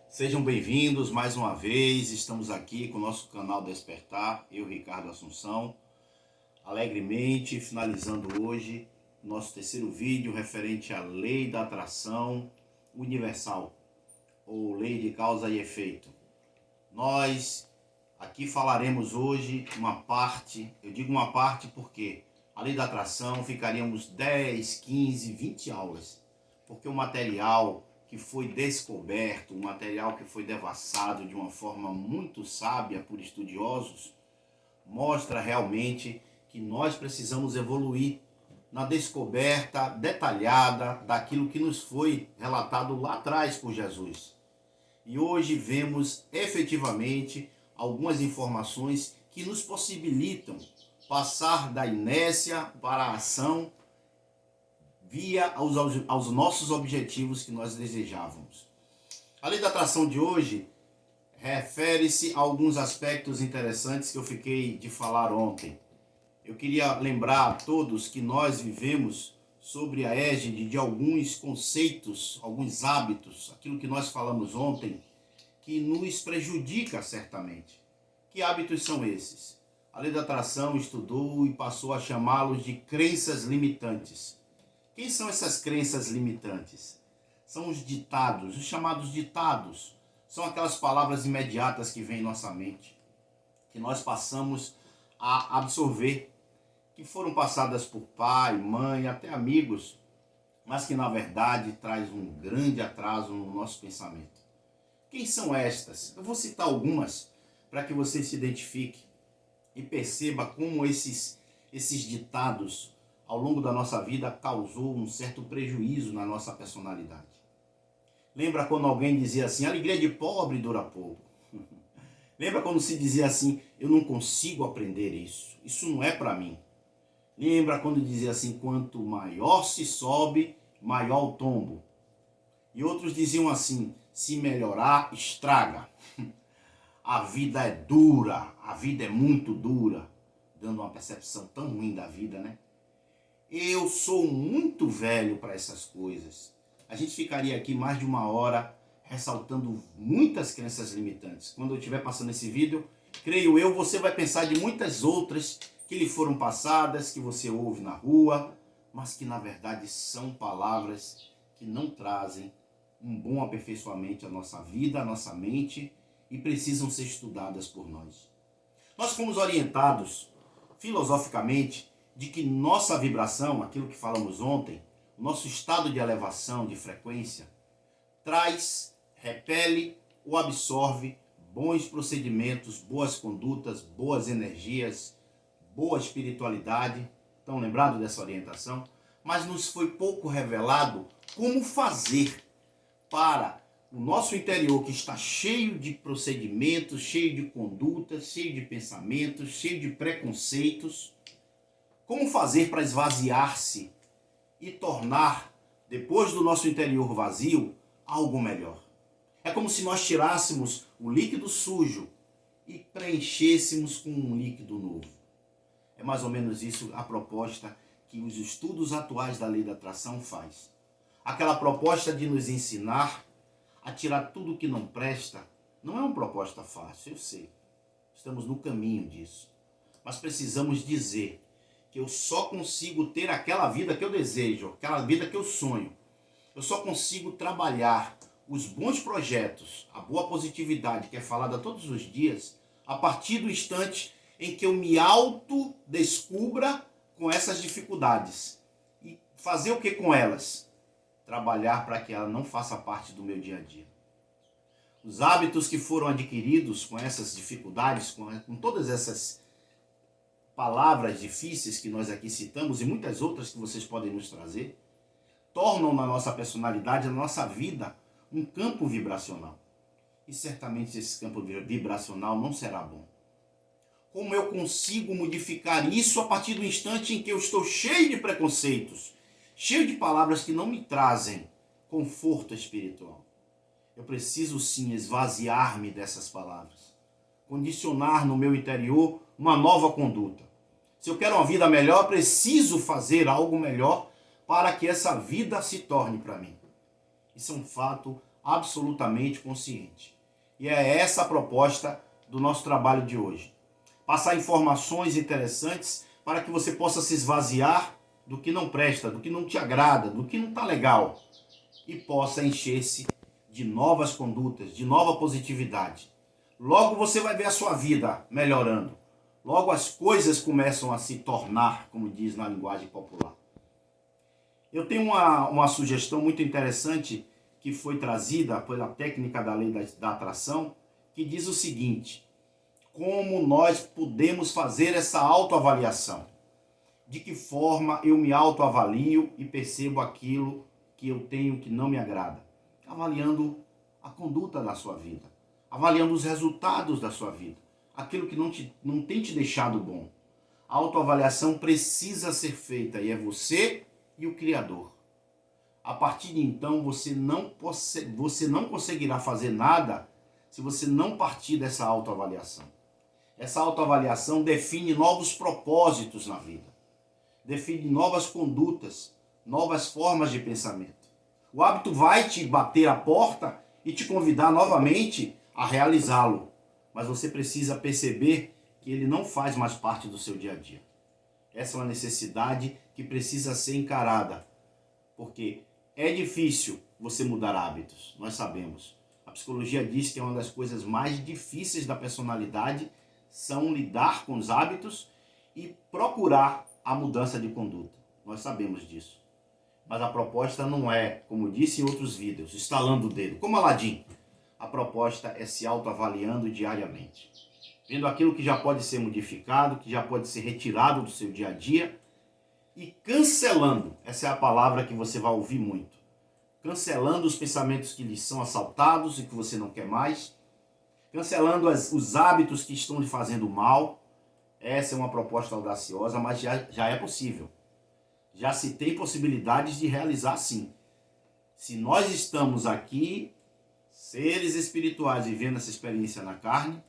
Sejam bem-vindos mais uma vez, estamos aqui com o nosso canal Despertar, eu, Ricardo Assunção, alegremente finalizando hoje nosso terceiro vídeo referente à Lei da Atração Universal, ou Lei de Causa e Efeito. Nós aqui falaremos hoje uma parte, eu digo uma parte porque a Lei da Atração ficaríamos 10, 15, 20 aulas, porque o material que foi descoberto, um material que foi devassado de uma forma muito sábia por estudiosos, mostra realmente que nós precisamos evoluir na descoberta detalhada daquilo que nos foi relatado lá atrás por Jesus. E hoje vemos efetivamente algumas informações que nos possibilitam passar da inércia para a ação via aos nossos objetivos que nós desejávamos. A Lei da Atração de hoje refere-se a alguns aspectos interessantes que eu fiquei de falar ontem. Eu queria lembrar a todos que nós vivemos sobre a égide de alguns conceitos, alguns hábitos, aquilo que nós falamos ontem, que nos prejudica certamente. Que hábitos são esses? A Lei da Atração estudou e passou a chamá-los de crenças limitantes. Quem são essas crenças limitantes? São os ditados, os chamados ditados. São aquelas palavras imediatas que vêm em nossa mente, que nós passamos a absorver, que foram passadas por pai, mãe, até amigos, mas que na verdade traz um grande atraso no nosso pensamento. Quem são estas? Eu vou citar algumas para que você se identifique e perceba como esses ditados ao longo da nossa vida causou um certo prejuízo na nossa personalidade. Lembra quando alguém dizia assim, alegria de pobre dura pouco? Lembra quando se dizia assim, eu não consigo aprender isso, isso não é para mim? Lembra quando dizia assim, quanto maior se sobe, maior o tombo? E outros diziam assim, se melhorar, estraga. A vida é dura, a vida é muito dura, dando uma percepção tão ruim da vida, né? Eu sou muito velho para essas coisas. A gente ficaria aqui mais de uma hora ressaltando muitas crenças limitantes. Quando eu estiver passando esse vídeo, creio eu, você vai pensar de muitas outras que lhe foram passadas, que você ouve na rua, mas que na verdade são palavras que não trazem um bom aperfeiçoamento à nossa vida, à nossa mente e precisam ser estudadas por nós. Nós fomos orientados filosoficamente de que nossa vibração, aquilo que falamos ontem, o nosso estado de elevação, de frequência, traz, repele ou absorve bons procedimentos, boas condutas, boas energias, boa espiritualidade. Estão lembrados dessa orientação? Mas nos foi pouco revelado como fazer para o nosso interior, que está cheio de procedimentos, cheio de condutas, cheio de pensamentos, cheio de preconceitos. Como fazer para esvaziar-se e tornar, depois do nosso interior vazio, algo melhor? É como se nós tirássemos o líquido sujo e preenchêssemos com um líquido novo. É mais ou menos isso a proposta que os estudos atuais da Lei da Atração faz. Aquela proposta de nos ensinar a tirar tudo que não presta não é uma proposta fácil, eu sei. Estamos no caminho disso. Mas precisamos dizer que eu só consigo ter aquela vida que eu desejo, aquela vida que eu sonho. Eu só consigo trabalhar os bons projetos, a boa positividade que é falada todos os dias, a partir do instante em que eu me autodescubra com essas dificuldades. E fazer o que com elas? Trabalhar para que ela não faça parte do meu dia a dia. Os hábitos que foram adquiridos com essas dificuldades, com todas essas palavras difíceis que nós aqui citamos e muitas outras que vocês podem nos trazer, tornam na nossa personalidade, na nossa vida, um campo vibracional. E certamente esse campo vibracional não será bom. Como eu consigo modificar isso a partir do instante em que eu estou cheio de preconceitos, cheio de palavras que não me trazem conforto espiritual? Eu preciso sim esvaziar-me dessas palavras, condicionar no meu interior uma nova conduta. Se eu quero uma vida melhor, preciso fazer algo melhor para que essa vida se torne para mim. Isso é um fato absolutamente consciente. E é essa a proposta do nosso trabalho de hoje. Passar informações interessantes para que você possa se esvaziar do que não presta, do que não te agrada, do que não está legal. E possa encher-se de novas condutas, de nova positividade. Logo você vai ver a sua vida melhorando. Logo as coisas começam a se tornar, como diz na linguagem popular. Eu tenho uma sugestão muito interessante que foi trazida pela técnica da lei da atração, que diz o seguinte: como nós podemos fazer essa autoavaliação? De que forma eu me autoavalio e percebo aquilo que eu tenho que não me agrada? Avaliando a conduta da sua vida, avaliando os resultados da sua vida, aquilo que não tem te deixado bom. A autoavaliação precisa ser feita e é você e o Criador. A partir de então, você não conseguirá fazer nada se você não partir dessa autoavaliação. Essa autoavaliação define novos propósitos na vida, define novas condutas, novas formas de pensamento. O hábito vai te bater a porta e te convidar novamente a realizá-lo, mas você precisa perceber que ele não faz mais parte do seu dia a dia. Essa é uma necessidade que precisa ser encarada, porque é difícil você mudar hábitos, nós sabemos. A psicologia diz que é uma das coisas mais difíceis da personalidade são lidar com os hábitos e procurar a mudança de conduta. Nós sabemos disso. Mas a proposta não é, como disse em outros vídeos, estalando o dedo, como Aladim. A proposta é se autoavaliando diariamente, vendo aquilo que já pode ser modificado, que já pode ser retirado do seu dia a dia e cancelando, essa é a palavra que você vai ouvir muito, cancelando os pensamentos que lhe são assaltados e que você não quer mais, cancelando os hábitos que estão lhe fazendo mal. Essa é uma proposta audaciosa, mas já é possível. Já se tem possibilidades de realizar sim. Se nós estamos aqui, seres espirituais, vivendo essa experiência na carne,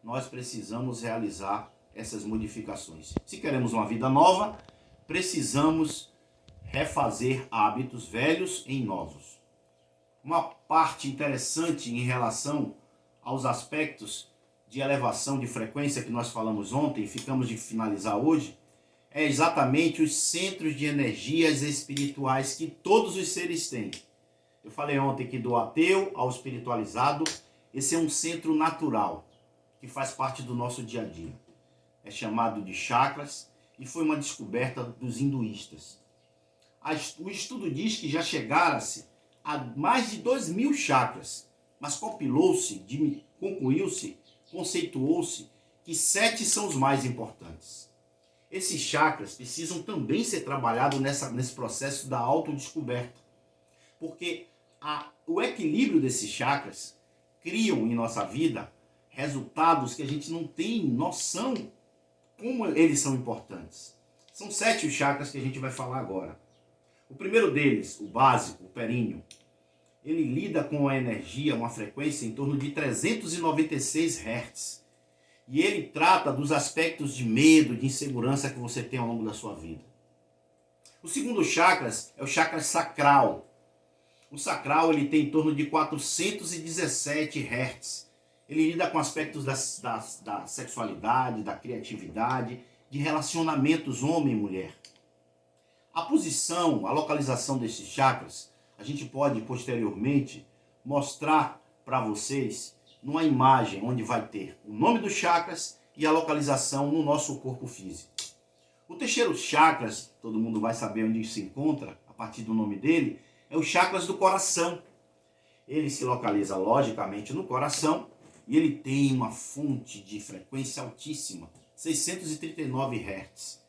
nós precisamos realizar essas modificações. Se queremos uma vida nova, precisamos refazer hábitos velhos em novos. Uma parte interessante em relação aos aspectos de elevação de frequência que nós falamos ontem e ficamos de finalizar hoje, é exatamente os centros de energias espirituais que todos os seres têm. Eu falei ontem que do ateu ao espiritualizado, esse é um centro natural, que faz parte do nosso dia a dia. É chamado de chakras e foi uma descoberta dos hinduístas. O estudo diz que já chegaram-se a mais de 2.000 chakras, mas concluiu-se, conceituou-se que 7 são os mais importantes. Esses chakras precisam também ser trabalhados nesse processo da autodescoberta, porque o equilíbrio desses chakras criam em nossa vida resultados que a gente não tem noção como eles são importantes. São 7 os chakras que a gente vai falar agora. O primeiro deles, o básico, o períneo, ele lida com a energia, uma frequência em torno de 396 Hz. E ele trata dos aspectos de medo, de insegurança que você tem ao longo da sua vida. O segundo chakra é o chakra sacral. O sacral ele tem em torno de 417 Hz. Ele lida com aspectos da sexualidade, da criatividade, de relacionamentos homem e mulher. A posição, a localização desses chakras, a gente pode posteriormente mostrar para vocês numa imagem onde vai ter o nome dos chakras e a localização no nosso corpo físico. O terceiro chakras, todo mundo vai saber onde se encontra a partir do nome dele, é o chakras do coração. Ele se localiza logicamente no coração e ele tem uma fonte de frequência altíssima, 639 Hz.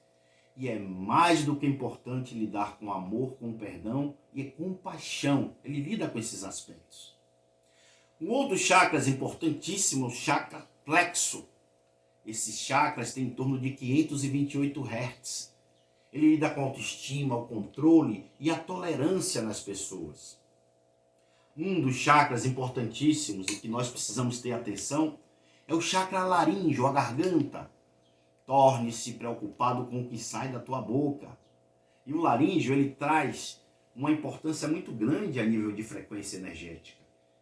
E é mais do que importante lidar com amor, com perdão e compaixão. Ele lida com esses aspectos. Um outro chakras importantíssimo é o chakra plexo. Esses chakras têm em torno de 528 Hz. Ele lida com a autoestima, o controle e a tolerância nas pessoas. Um dos chakras importantíssimos e que nós precisamos ter atenção é o chakra laríngeo, a garganta. Torne-se preocupado com o que sai da tua boca. E o laríngeo, ele traz uma importância muito grande a nível de frequência energética.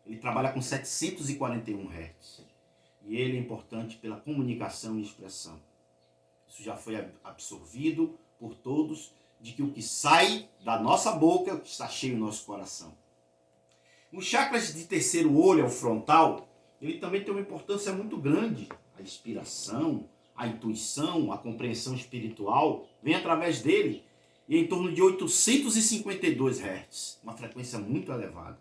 Ele trabalha com 741 Hz. E ele é importante pela comunicação e expressão. Isso já foi absorvido por todos, de que o que sai da nossa boca é o que está cheio no nosso coração. Os chakras de terceiro olho, o frontal, ele também tem uma importância muito grande. A inspiração, a intuição, a compreensão espiritual vem através dele. E é em torno de 852 Hz, uma frequência muito elevada.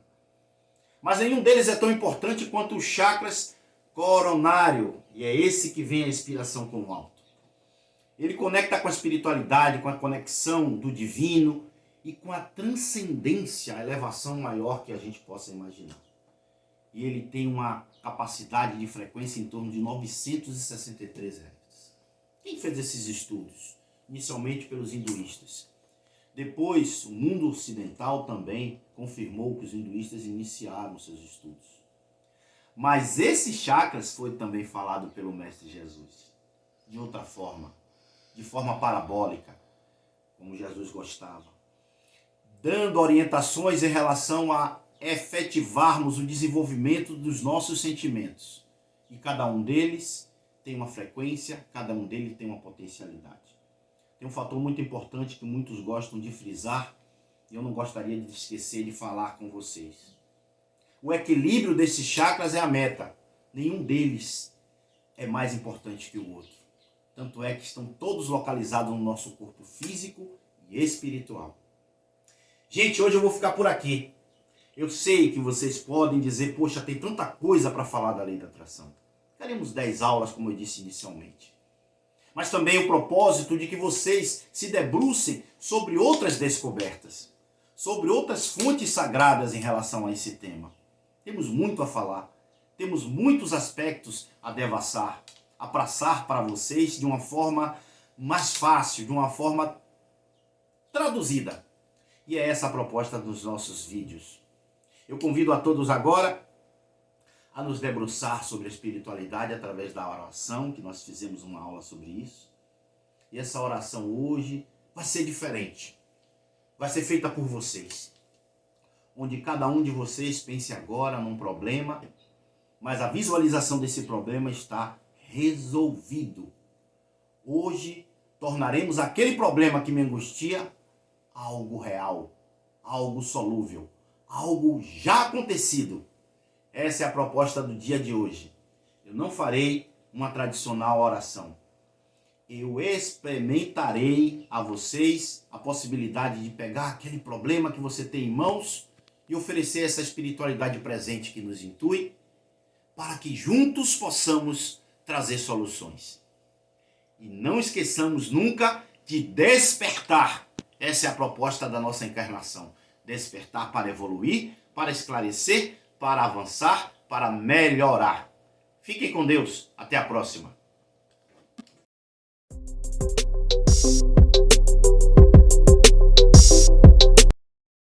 Mas nenhum deles é tão importante quanto os chakras coronário, e é esse que vem a inspiração com o alto. Ele conecta com a espiritualidade, com a conexão do divino e com a transcendência, a elevação maior que a gente possa imaginar. E ele tem uma capacidade de frequência em torno de 963 Hz. Quem fez esses estudos? Inicialmente pelos hinduístas. Depois, o mundo ocidental também confirmou que os hinduístas iniciaram seus estudos. Mas esses chakras foi também falado pelo Mestre Jesus. De outra forma, de forma parabólica, como Jesus gostava. Dando orientações em relação a efetivarmos o desenvolvimento dos nossos sentimentos. E cada um deles tem uma frequência, cada um deles tem uma potencialidade. Tem um fator muito importante que muitos gostam de frisar, e eu não gostaria de esquecer de falar com vocês. O equilíbrio desses chakras é a meta. Nenhum deles é mais importante que o outro. Tanto é que estão todos localizados no nosso corpo físico e espiritual. Gente, hoje eu vou ficar por aqui. Eu sei que vocês podem dizer, poxa, tem tanta coisa para falar da lei da atração. Teremos 10 aulas, como eu disse inicialmente. Mas também o propósito de que vocês se debrucem sobre outras descobertas, sobre outras fontes sagradas em relação a esse tema. Temos muito a falar, temos muitos aspectos a devassar, a passar para vocês de uma forma mais fácil, de uma forma traduzida. E é essa a proposta dos nossos vídeos. Eu convido a todos agora a nos debruçar sobre a espiritualidade através da oração, que nós fizemos uma aula sobre isso. E essa oração hoje vai ser diferente. Vai ser feita por vocês. Onde cada um de vocês pense agora num problema, mas a visualização desse problema está resolvido. Hoje tornaremos aquele problema que me angustia algo real, algo solúvel, algo já acontecido. Essa é a proposta do dia de hoje. Eu não farei uma tradicional oração. Eu experimentarei a vocês a possibilidade de pegar aquele problema que você tem em mãos e oferecer essa espiritualidade presente que nos intui, para que juntos possamos trazer soluções. E não esqueçamos nunca de despertar. Essa é a proposta da nossa encarnação. Despertar para evoluir, para esclarecer, para avançar, para melhorar. Fiquem com Deus. Até a próxima.